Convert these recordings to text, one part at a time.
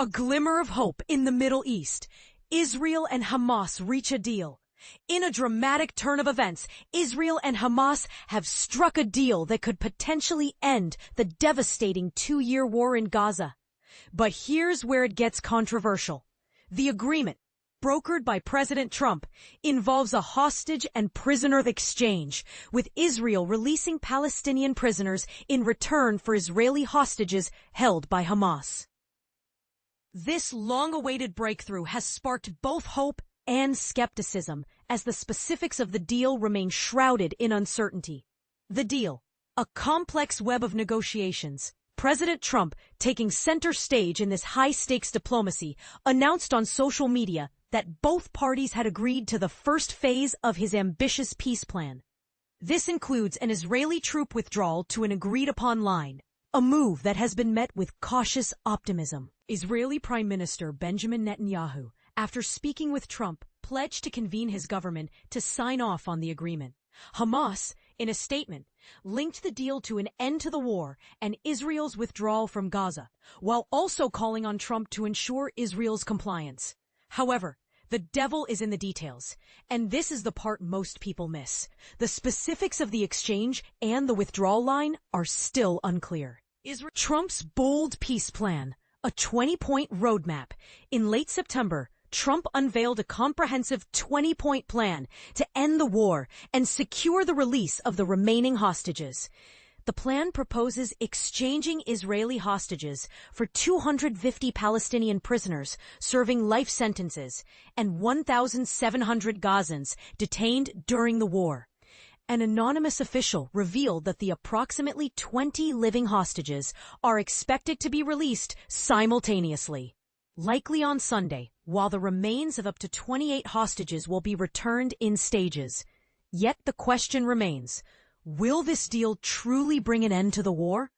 A glimmer of hope in the Middle East. Israel and Hamas reach a deal. In a dramatic turn of events, Israel and Hamas have struck a deal that could potentially end the devastating 2-year war in Gaza. But here's where it gets controversial. The agreement, brokered by President Trump, involves a hostage and prisoner exchange, with Israel releasing Palestinian prisoners in return for Israeli hostages held by Hamas. This long-awaited breakthrough has sparked both hope and skepticism as the specifics of the deal remain shrouded in uncertainty. The deal, a complex web of negotiations. President Trump, taking center stage in this high-stakes diplomacy, announced on social media that both parties had agreed to the first phase of his ambitious peace plan. This includes an Israeli troop withdrawal to an agreed-upon line, a move that has been met with cautious optimism. Israeli Prime Minister Benjamin Netanyahu, after speaking with Trump, pledged to convene his government to sign off on the agreement. Hamas, in a statement, linked the deal to an end to the war and Israel's withdrawal from Gaza, while also calling on Trump to ensure Israel's compliance. However, the devil is in the details, and this is the part most people miss. The specifics of the exchange and the withdrawal line are still unclear. Trump's bold peace plan, a 20-point roadmap. In late September, Trump unveiled a comprehensive 20-point plan to end the war and secure the release of the remaining hostages. The plan proposes exchanging Israeli hostages for 250 Palestinian prisoners serving life sentences and 1,700 Gazans detained during the war. An anonymous official revealed that the approximately 20 living hostages are expected to be released simultaneously, likely on Sunday, while the remains of up to 28 hostages will be returned in stages. Yet the question remains, will this deal truly bring an end to the war?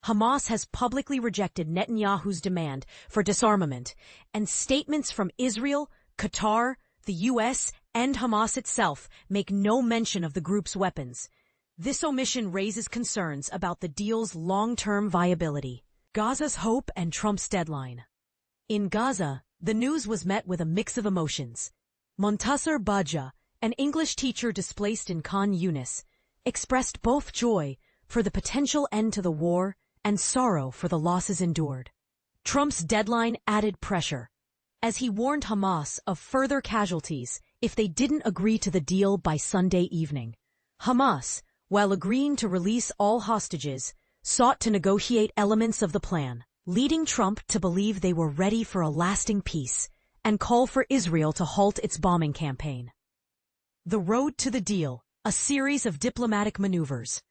Hamas has publicly rejected Netanyahu's demand for disarmament, and statements from Israel, Qatar, the U.S., and Hamas itself make no mention of the group's weapons. This omission raises concerns about the deal's long-term viability. Gaza's hope and Trump's deadline. In Gaza, the news was met with a mix of emotions. Montasser Baja, an English teacher displaced in Khan Yunis, expressed both joy for the potential end to the war and sorrow for the losses endured. Trump's deadline added pressure, as he warned Hamas of further casualties if they didn't agree to the deal by Sunday evening. Hamas, while agreeing to release all hostages, sought to negotiate elements of the plan, leading Trump to believe they were ready for a lasting peace and call for Israel to halt its bombing campaign. The road to the deal, a series of diplomatic maneuvers.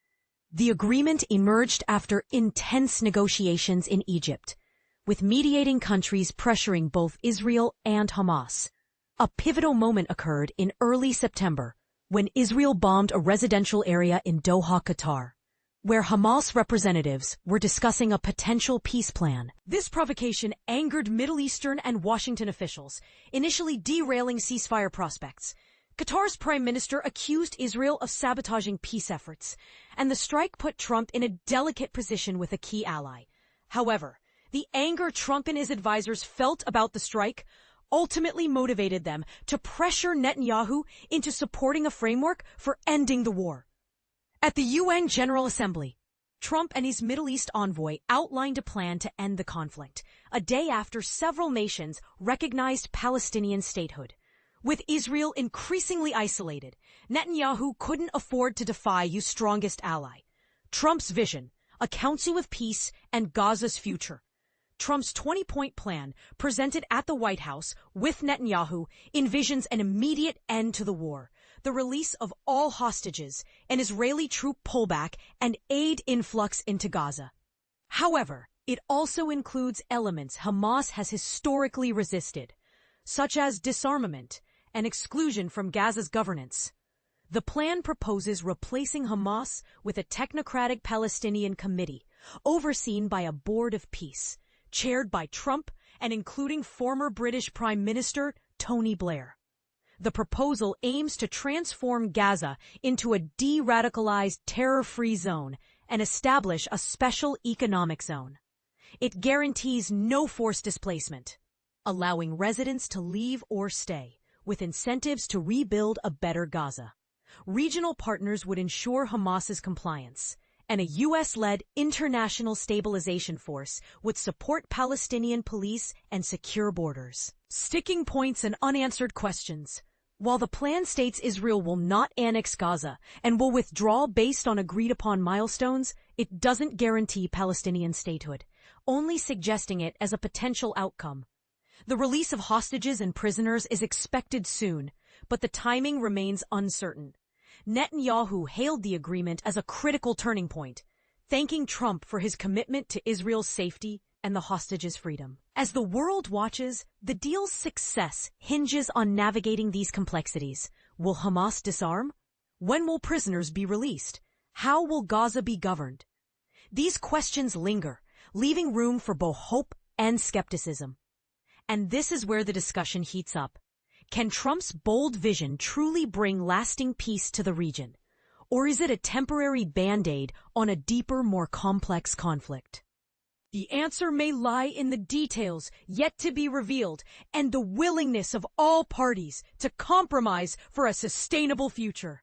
The agreement emerged after intense negotiations in Egypt, with mediating countries pressuring both Israel and Hamas. A pivotal moment occurred in early September when Israel bombed a residential area in Doha, Qatar, where Hamas representatives were discussing a potential peace plan. This provocation angered Middle Eastern and Washington officials, initially derailing ceasefire prospects. Qatar's prime minister accused Israel of sabotaging peace efforts, and the strike put Trump in a delicate position with a key ally. However, the anger Trump and his advisors felt about the strike ultimately motivated them to pressure Netanyahu into supporting a framework for ending the war. At the UN General Assembly, Trump and his Middle East envoy outlined a plan to end the conflict, a day after several nations recognized Palestinian statehood. With Israel increasingly isolated, Netanyahu couldn't afford to defy his strongest ally. Trump's vision, a council of peace and Gaza's future. Trump's 20-point plan, presented at the White House with Netanyahu, envisions an immediate end to the war, the release of all hostages, an Israeli troop pullback, and aid influx into Gaza. However, it also includes elements Hamas has historically resisted, such as disarmament and exclusion from Gaza's governance. The plan proposes replacing Hamas with a technocratic Palestinian committee, overseen by a board of peace, chaired by Trump and including former British Prime Minister Tony Blair. The proposal aims to transform Gaza into a de-radicalized terror-free zone and establish a special economic zone. It guarantees no forced displacement, allowing residents to leave or stay, with incentives to rebuild a better Gaza. Regional partners would ensure Hamas's compliance, and a U.S.-led international stabilization force would support Palestinian police and secure borders. Sticking points and unanswered questions. While the plan states Israel will not annex Gaza and will withdraw based on agreed-upon milestones, it doesn't guarantee Palestinian statehood, only suggesting it as a potential outcome. The release of hostages and prisoners is expected soon, but the timing remains uncertain. Netanyahu hailed the agreement as a critical turning point, thanking Trump for his commitment to Israel's safety and the hostages' freedom. As the world watches, the deal's success hinges on navigating these complexities. Will Hamas disarm? When will prisoners be released? How will Gaza be governed? These questions linger, leaving room for both hope and skepticism. And this is where the discussion heats up. Can Trump's bold vision truly bring lasting peace to the region? Or is it a temporary band-aid on a deeper, more complex conflict? The answer may lie in the details yet to be revealed and the willingness of all parties to compromise for a sustainable future.